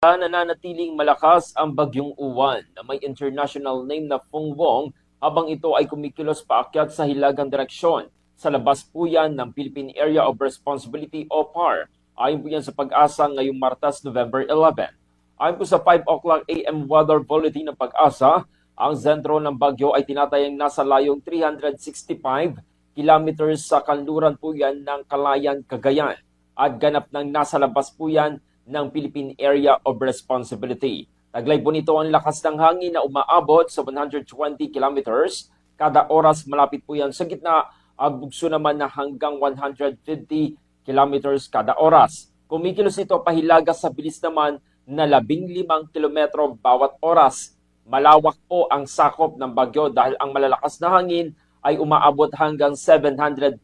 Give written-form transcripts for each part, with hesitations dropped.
Nananatiling malakas ang bagyong Uwan na may international name na Fungwong habang ito ay kumikilos paakyat sa hilagang direksyon sa labas po yan ng Philippine Area of Responsibility o PAR. Ayon po yan sa Pag-asa ngayong Martes, November 11. Ayon po sa 5 o'clock AM weather bulletin ng Pag-asa, ang sentro ng bagyo ay tinatayang nasa layong 365 kilometers sa kanluran po yan ng Calayan, Cagayan at ganap ng nasa labas po yan ng Philippine Area of Responsibility. Taglay po nito ang lakas ng hangin na umaabot sa 120 kilometers kada oras, malapit po yan sa gitna at bugso naman na hanggang 150 kilometers kada oras. Kumikilos ito pahilaga sa bilis naman na 15 kilometro bawat oras. Malawak po ang sakop ng bagyo dahil ang malalakas na hangin ay umaabot hanggang 750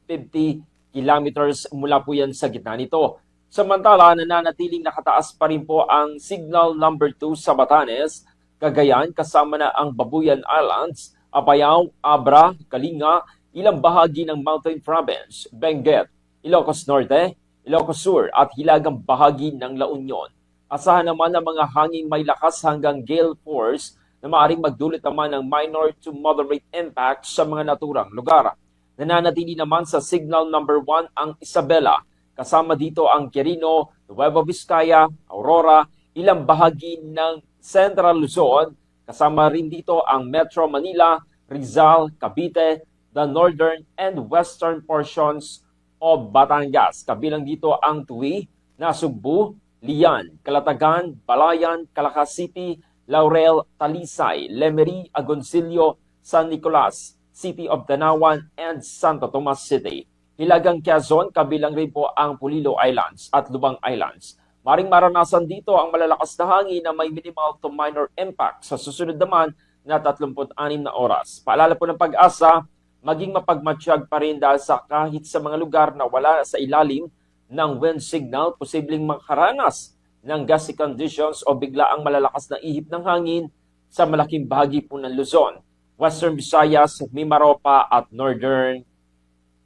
kilometers mula po yan sa gitna nito. Samantala, nananatiling nakataas pa rin po ang signal number 2 sa Batanes, Cagayan, kasama na ang Babuyan Islands, Apayao, Abra, Kalinga, ilang bahagi ng Mountain Province, Benguet, Ilocos Norte, Ilocos Sur at hilagang bahagi ng La Union. Asahan naman ang mga hanging may lakas hanggang gale force na maaaring magdulot naman ng minor to moderate impact sa mga naturang lugar. Nananatili naman sa signal number 1 ang Isabela, kasama dito ang Quirino, Nueva Vizcaya, Aurora, ilang bahagi ng Central Luzon, kasama rin dito ang Metro Manila, Rizal, Cavite, the northern and western portions of Batangas. Kabilang dito ang Tui, Nasugbu, Lian, Calatagan, Balayan, Calacas City, Laurel, Talisay, Lemery, Agoncillo, San Nicolas, City of Tanawan, and Santo Tomas City. Hilagang Quezon, kabilang rin po ang Pulilo Islands at Lubang Islands. Maring maranasan dito ang malalakas na hangin na may minimal to minor impact sa susunod naman na 36 na oras. Paalala po ng Pag-asa, maging mapagmatsyag pa rin dahil sa kahit sa mga lugar na wala sa ilalim ng wind signal, posibleng makaranas ng gusty conditions o bigla ang malalakas na ihip ng hangin sa malaking bahagi po ng Luzon, Western Visayas, Mimaropa at Northern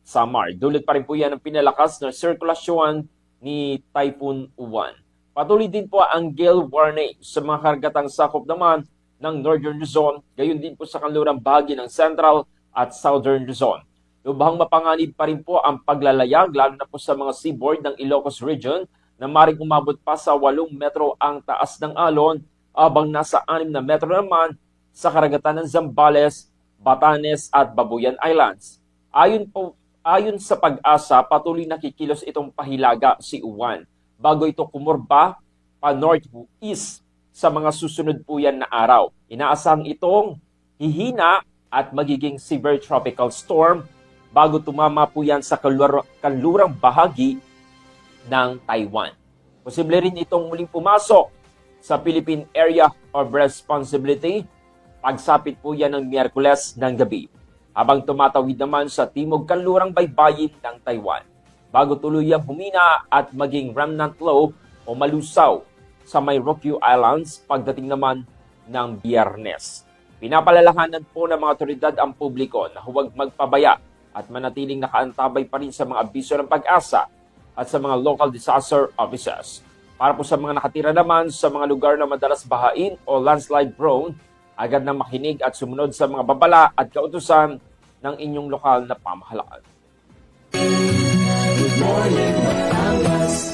Samar. Dulot pa rin po yan ang pinalakas na sirkulasyon ni Typhoon Uwan. Patuloy din po ang gale warning sa mga karagatang sakop naman ng Northern Luzon, gayon din po sa kanlurang bahagi ng Central at Southern Luzon. Lubhang mapanganib pa rin po ang paglalayag, lalo na po sa mga seaboard ng Ilocos Region na maring umabot pa sa 8 metro ang taas ng alon, abang nasa 6 na metro naman sa karagatan ng Zambales, Batanes at Babuyan Islands. Ayon sa Pag-asa, patuloy nakikilos itong pahilaga si Uwan bago ito kumurba pa northeast sa mga susunod po yan na araw. Inaasahang itong hihina at magiging severe tropical storm bago tumama po yan sa kanlurang bahagi ng Taiwan. Posible rin itong muling pumasok sa Philippine Area of Responsibility pagsapit po yan ng Miyerkules ng gabi, habang tumatawid naman sa timog kanlurang baybayin ng Taiwan, bago tuluyang humina at maging remnant low o malusaw sa may Ryukyu Islands pagdating naman ng Biyernes. Pinapalalahanan po ng mga otoridad ang publiko na huwag magpabaya at manatiling nakaantabay pa rin sa mga abiso ng Pag-asa at sa mga local disaster offices. Para po sa mga nakatira naman sa mga lugar na madalas bahain o landslide prone, agad na makinig at sumunod sa mga babala at kautusan ng inyong lokal na pamahalaan. Good morning, Batangas.